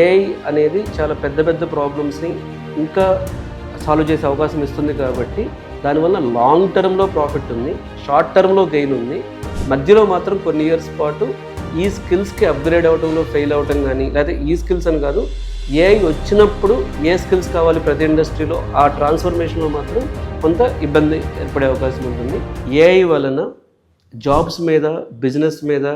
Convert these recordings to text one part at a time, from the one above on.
AI అనేది చాలా పెద్ద పెద్ద ప్రాబ్లమ్స్ని ఇంకా సాల్వ్ చేసే అవకాశం ఇస్తుంది కాబట్టి దానివల్ల లాంగ్ టర్మ్లో ప్రాఫిట్ ఉంది, షార్ట్ టర్మ్లో గెయిన్ ఉంది. మధ్యలో మాత్రం కొన్ని ఇయర్స్ పాటు ఈ స్కిల్స్కి అప్గ్రేడ్ అవ్వడంలో ఫెయిల్ అవ్వటం కానీ, లేకపోతే ఈ స్కిల్స్ అని కాదు, ఏఐ వచ్చినప్పుడు ఏ స్కిల్స్ కావాలి ప్రతి ఇండస్ట్రీలో ఆ ట్రాన్స్ఫర్మేషన్లో మాత్రం కొంత ఇబ్బంది ఏర్పడే అవకాశం ఉంటుంది. ఏఐ వలన జాబ్స్ మీద, బిజినెస్ మీద,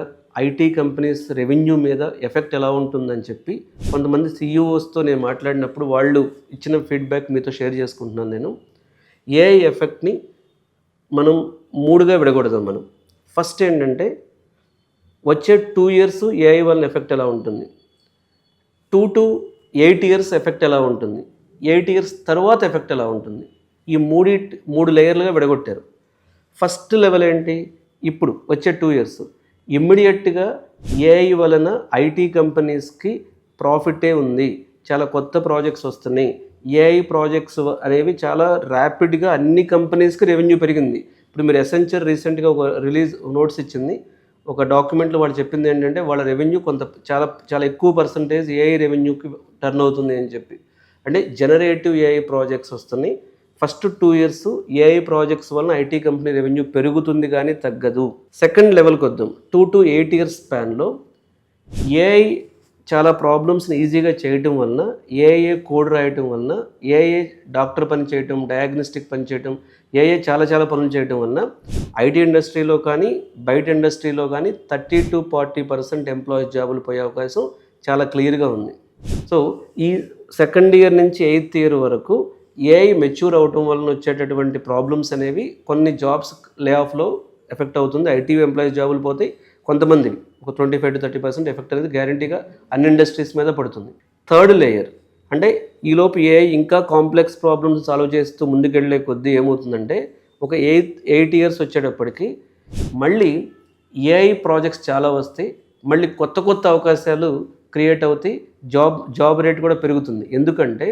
ఐటీ కంపెనీస్ రెవెన్యూ మీద ఎఫెక్ట్ ఎలా ఉంటుందని చెప్పి కొంతమంది సీఈఓస్తో నేను మాట్లాడినప్పుడు వాళ్ళు ఇచ్చిన ఫీడ్బ్యాక్ మీతో షేర్ చేసుకుంటున్నాను. నేను ఏఐ ఎఫెక్ట్ని మనం 3గా విడగొడదాం. మనం ఫస్ట్ ఏంటంటే వచ్చే 2 years ఏఐ వలన ఎఫెక్ట్ ఎలా ఉంటుంది, 2 to 8 years ఎఫెక్ట్ ఎలా ఉంటుంది, 8 years తర్వాత ఎఫెక్ట్ ఎలా ఉంటుంది, ఈ 3 లేయర్లుగా విడగొట్టారు. ఫస్ట్ లెవెల్ ఏంటి, ఇప్పుడు వచ్చే 2 years ఇమ్మీడియట్గా ఏఐ వలన ఐటీ కంపెనీస్కి ప్రాఫిటే ఉంది, చాలా కొత్త ప్రాజెక్ట్స్ వస్తున్నాయి. ఏఐ ప్రాజెక్ట్స్ అనేవి చాలా ర్యాపిడ్గా అన్ని కంపెనీస్కి రెవెన్యూ పెరిగింది. ఇప్పుడు మీరు ఎసెంచర్ రీసెంట్గా ఒక రిలీజ్ నోట్స్ ఇచ్చింది, ఒక డాక్యుమెంట్లో వాళ్ళు చెప్పింది ఏంటంటే వాళ్ళ రెవెన్యూ చాలా ఎక్కువ పర్సంటేజ్ ఏఐ రెవెన్యూకి టర్న్ అవుతుంది అని చెప్పి. అంటే జనరేటివ్ ఏఐ ప్రాజెక్ట్స్ వస్తున్నాయి. ఫస్ట్ 2 years ఏఐ ప్రాజెక్ట్స్ వలన ఐటీ కంపెనీ రెవెన్యూ పెరుగుతుంది కానీ తగ్గదు. సెకండ్ లెవెల్కి వద్దాం. 2 to 8 years స్పాన్లో ఏఐ చాలా ప్రాబ్లమ్స్ని ఈజీగా చేయటం వలన, ఏఐ కోడ్ రాయటం వలన, ఏఐ డాక్టర్ పని చేయటం, డయాగ్నోస్టిక్ పని చేయటం, ఏఐ చాలా పనులు చేయటం వలన ఐటీ ఇండస్ట్రీలో కానీ బయట ఇండస్ట్రీలో కానీ 30 to 40% ఎంప్లాయీస్ జాబులు పోయే అవకాశం చాలా క్లియర్గా ఉంది. సో ఈ 2nd year నుంచి 8th year వరకు ఏఐ మెచ్యూర్ అవటం వలన వచ్చేటటువంటి ప్రాబ్లమ్స్ అనేవి కొన్ని జాబ్స్ లే ఆఫ్లో ఎఫెక్ట్ అవుతుంది. ఐటీ ఎంప్లాయీస్ జాబులు పోతే కొంతమంది ఒక 25 to 30% ఎఫెక్ట్ అనేది గ్యారంటీగా అన్ని ఇండస్ట్రీస్ మీద పడుతుంది. థర్డ్ లేయర్ అంటే ఈలోపు ఏఐ ఇంకా కాంప్లెక్స్ ప్రాబ్లమ్స్ సాల్వ్ చేస్తూ ముందుకెళ్ళే కొద్దీ ఏమవుతుందంటే ఒక 8 years వచ్చేటప్పటికి మళ్ళీ ఏఐ ప్రాజెక్ట్స్ చాలా వస్తాయి, మళ్ళీ కొత్త అవకాశాలు క్రియేట్ అవుతాయి, జాబ్ రేట్ కూడా పెరుగుతుంది. ఎందుకంటే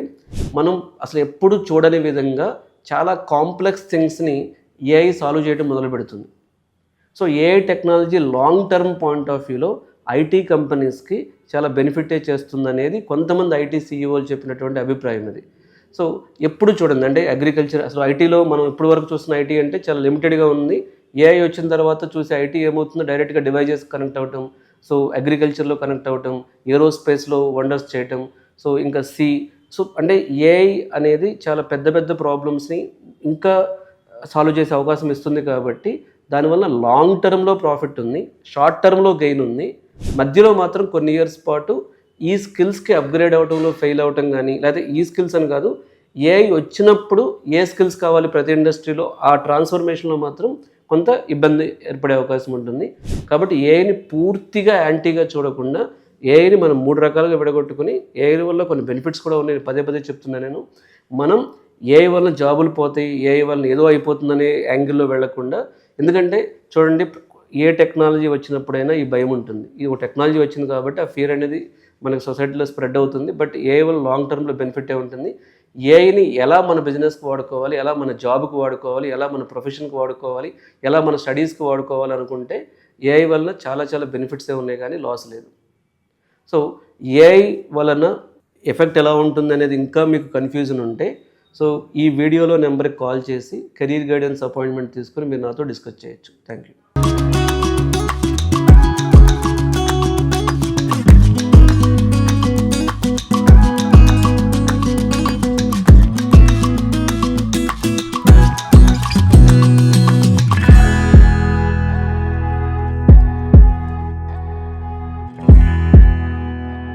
మనం అసలు ఎప్పుడు చూడని విధంగా చాలా కాంప్లెక్స్ థింగ్స్ని ఏఐ సాల్వ్ చేయడం మొదలు పెడుతుంది. So AI technology long term point of వ్యూలో ఐటీ కంపెనీస్కి చాలా బెనిఫిటే చేస్తుందనేది కొంతమంది ఐటీ సీఈఓలు చెప్పినటువంటి అభిప్రాయం అది. సో ఎప్పుడు చూడండి, అంటే అగ్రికల్చర్, అసలు ఐటీలో మనం ఇప్పటి వరకు చూస్తున్న ఐటీ అంటే చాలా లిమిటెడ్గా ఉంది. ఏఐ వచ్చిన తర్వాత చూసే ఐటీ ఏమవుతుందో డైరెక్ట్గా డివైజెస్ కనెక్ట్ అవ్వటం, సో అగ్రికల్చర్లో కనెక్ట్ అవ్వటం, ఏరోస్పేస్లో వండర్స్ చేయటం, సో ఇంకా సో అంటే ఏఐ అనేది చాలా పెద్ద ప్రాబ్లమ్స్ని ఇంకా సాల్వ్ చేసే అవకాశం ఇస్తుంది కాబట్టి దానివల్ల లాంగ్ టర్మ్లో ప్రాఫిట్ ఉంది, షార్ట్ టర్మ్లో గెయిన్ ఉంది. మధ్యలో మాత్రం కొన్ని ఇయర్స్ పాటు ఈ స్కిల్స్కి అప్గ్రేడ్ అవ్వడంలో ఫెయిల్ అవ్వటం కానీ, లేకపోతే ఈ స్కిల్స్ అని కాదు, ఏఐ వచ్చినప్పుడు ఏ స్కిల్స్ కావాలి ప్రతి ఇండస్ట్రీలో ఆ ట్రాన్స్ఫర్మేషన్లో మాత్రం కొంత ఇబ్బంది ఏర్పడే అవకాశం ఉంటుంది. కాబట్టి ఏఐని పూర్తిగా యాంటీగా చూడకుండా ఏఐని మనం 3 రకాలుగా విడగొట్టుకుని, ఏఐ వల్ల కొన్ని బెనిఫిట్స్ కూడా ఉన్నాయి, పదే చెప్తున్నాను నేను. మనం ఏఐ వల్ల జాబులు పోతాయి, ఏఐ వల్ల ఏదో అయిపోతుందనే యాంగిల్లో వెళ్లకుండా, ఎందుకంటే చూడండి ఏ టెక్నాలజీ వచ్చినప్పుడైనా ఈ భయం ఉంటుంది. ఈ టెక్నాలజీ వచ్చింది కాబట్టి ఆ ఫియర్ అనేది మనకి సొసైటీలో స్ప్రెడ్ అవుతుంది. బట్ ఏఐ వల్ల లాంగ్ టర్మ్లో బెనిఫిటే ఉంటుంది. ఏఐని ఎలా మన బిజినెస్కి వాడుకోవాలి, ఎలా మన జాబ్కి వాడుకోవాలి, ఎలా మన ప్రొఫెషన్కి వాడుకోవాలి, ఎలా మన స్టడీస్కి వాడుకోవాలి అనుకుంటే ఏఐ వల్ల చాలా బెనిఫిట్సే ఉన్నాయి కానీ లాస్ లేదు. సో ఏఐ వలన ఎఫెక్ట్ ఎలా ఉంటుంది అనేది ఇంకా మీకు కన్ఫ్యూజన్ ఉంటే, సో ఈ వీడియోలో నెంబర్కి కాల్ చేసి కెరీర్ గైడెన్స్ అపాయింట్మెంట్ తీసుకొని మీరు నాతో డిస్కస్ చేయొచ్చు. Thank you.